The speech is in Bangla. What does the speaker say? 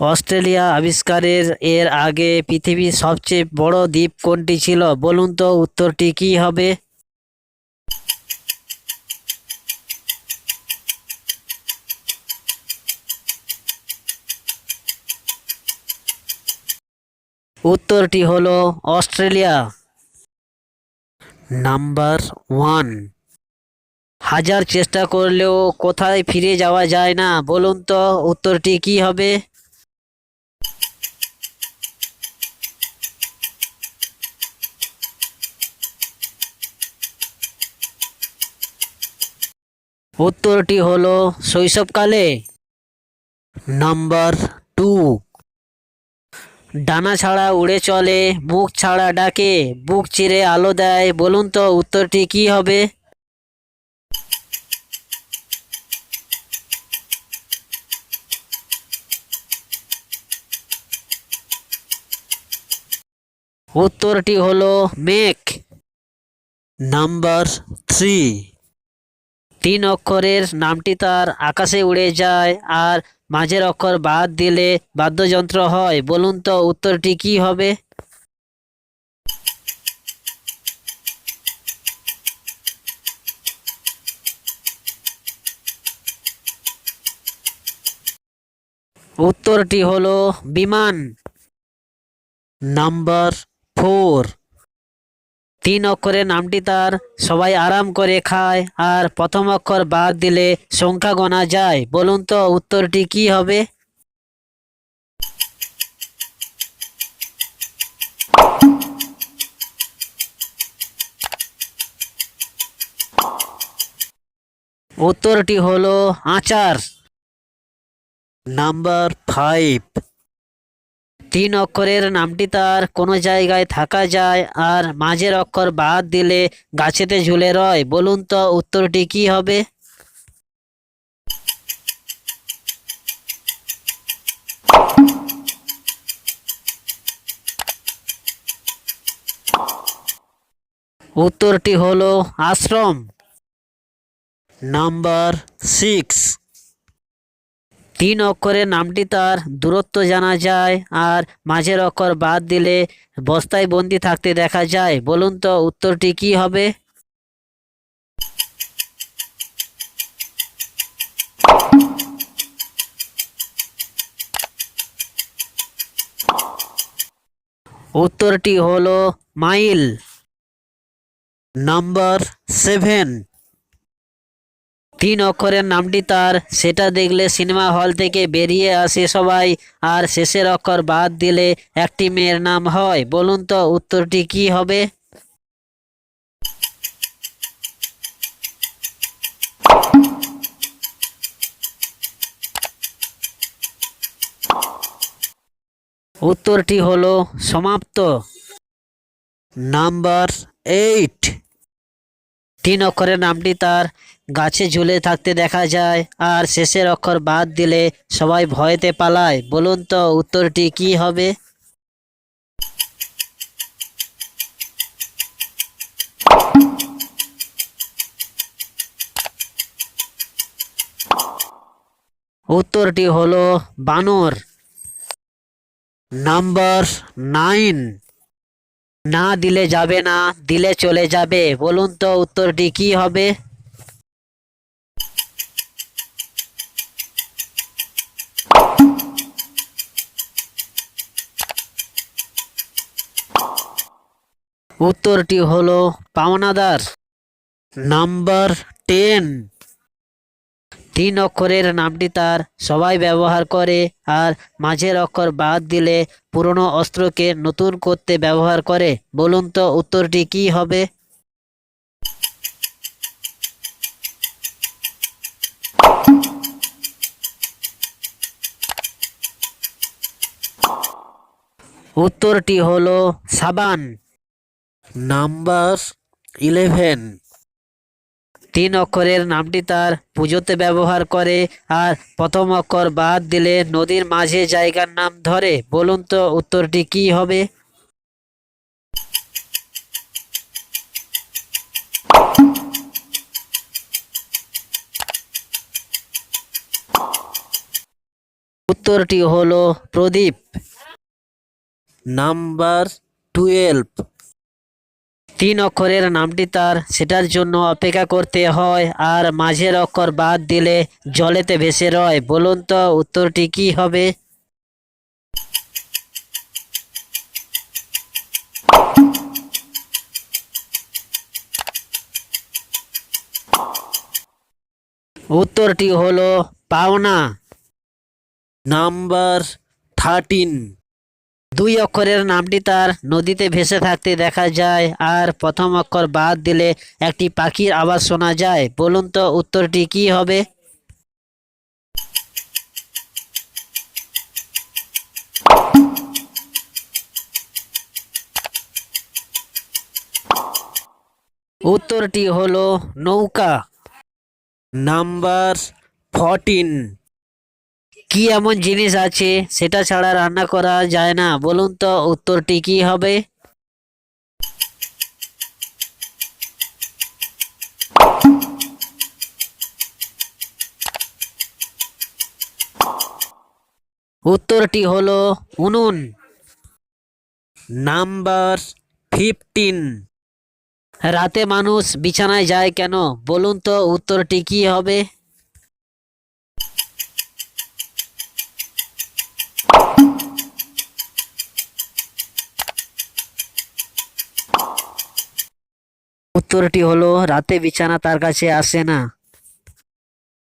অস্ট্রেলিয়া আবিষ্কারের এর আগে পৃথিবীর সবচেয়ে বড় দ্বীপ কোনটি ছিল বলুন তো উত্তরটি কী হবে। উত্তরটি হলো অস্ট্রেলিয়া। নাম্বার ওয়ান, হাজার চেষ্টা করলেও কোথায় ফিরে যাওয়া যায় না বলুন তো উত্তরটি কী হবে। উত্তরটি হলো শৈশবকালে। নাম্বার টু, ডানা ছাড়া উড়ে চলে, মুখ ছাড়া ডাকে, বুক চিরে আলো দেয় বলুন তো উত্তরটি কী হবে। উত্তরটি হলো মেঘ। নাম্বার থ্রি, তিন অক্ষরের নামটি তার আকাশে উড়ে যায় আর মাঝের অক্ষর বাদ দিলে বাদ্যযন্ত্র হয় বলুন তো উত্তরটি কী হবে। উত্তরটি হলো বিমান। নাম্বার ফোর, তিন অক্ষরের নামটি তার সবাই আরাম করে খায় আর প্রথম অক্ষর বাদ দিলে সংখ্যা গোনা যায় বলুন তো উত্তরটি কী হবে। উত্তরটি হলো আচার। নাম্বার ফাইভ, তিন অক্ষরের নামটি তার কোনো জায়গায় থাকা যায় আর মাঝের অক্ষর বাদ দিলে গাছেতে ঝুলে রয় বলুন তো উত্তরটি কী হবে। উত্তরটি হলো আশ্রম। নাম্বার সিক্স, তিন অক্ষরের নামটি তার দূরত্ব জানা যায় আর মাঝের অক্ষর বাদ দিলে বস্তায় বন্দি থাকতে দেখা যায় বলুন তো উত্তরটি কী হবে। উত্তরটি হলো মাইল। নাম্বার সেভেন, তিন অক্ষরের নামটি তার সেটা দেখলে সিনেমা হল থেকে বেরিয়ে আসে সবাই আর শেষের অক্ষর বাদ দিলে একটি মেয়ের নাম হয় বলুন তো উত্তরটি কী হবে। উত্তরটি হলো সমাপ্ত। নাম্বার এইট, তিন অক্ষরের নামটি তার গাছে ঝুলে থাকতে দেখা যায় আর শেষের অক্ষর বাদ দিলে সবাই ভয়েতে পালায় বলুন তো উত্তরটি কী হবে। উত্তরটি হলো বানর। নাম্বার নাইন, না দিলে যাবে না, দিলে চলে যাবে বলুন তো উত্তরটি কী হবে। উত্তরটি হলো পাওনাদার। নাম্বার টেন, তিন অক্ষরের নামটি তার সবাই ব্যবহার করে আর মাঝের অক্ষর বাদ দিলে পুরনো অস্ত্রকে নতুন করতে ব্যবহার করে বলুন তো উত্তরটি কী হবে। উত্তরটি হলো সাবান। নাম্বার 11, তিন অক্ষরের নামটি তার পুজোতে ব্যবহার করে আর প্রথম অক্ষর বাদ দিলে নদীর মাঝে জায়গার নাম ধরে বলুন তো উত্তরটি কী হবে। উত্তরটি হলো প্রদীপ। নাম্বার 12। 3 অক্ষরের নামটি তার সেটার জন্য অপেক্ষা করতে হয়, আর মাঝের অক্ষর বাদ দিলে জলেতে ভেসে রয়। বলুন তো উত্তরটি কি হবে? উত্তরটি হলো পাওনা। নাম্বার 13। 2 অক্ষরের নামটি তার নদীতে ভেসে থাকতে দেখা যায়, আর প্রথম অক্ষর বাদ দিলে একটি পাখির আওয়াজ শোনা যায়। বলুন তো উত্তরটি কি হবে? উত্তরটি হলো নৌকা। নাম্বার 14। কি এমন জিনিস আছে সেটা ছাড়া রান্না করা যায় না? বলুন তো উত্তরটি কি হবে? উত্তরটি হলো উনুন। নাম্বার 15। রাতে মানুষ বিছানায় যায় কেন? বলুন তো উত্তরটি কি হবে? উত্তরটি হলো রাতে বিছানা তার কাছে আসে না।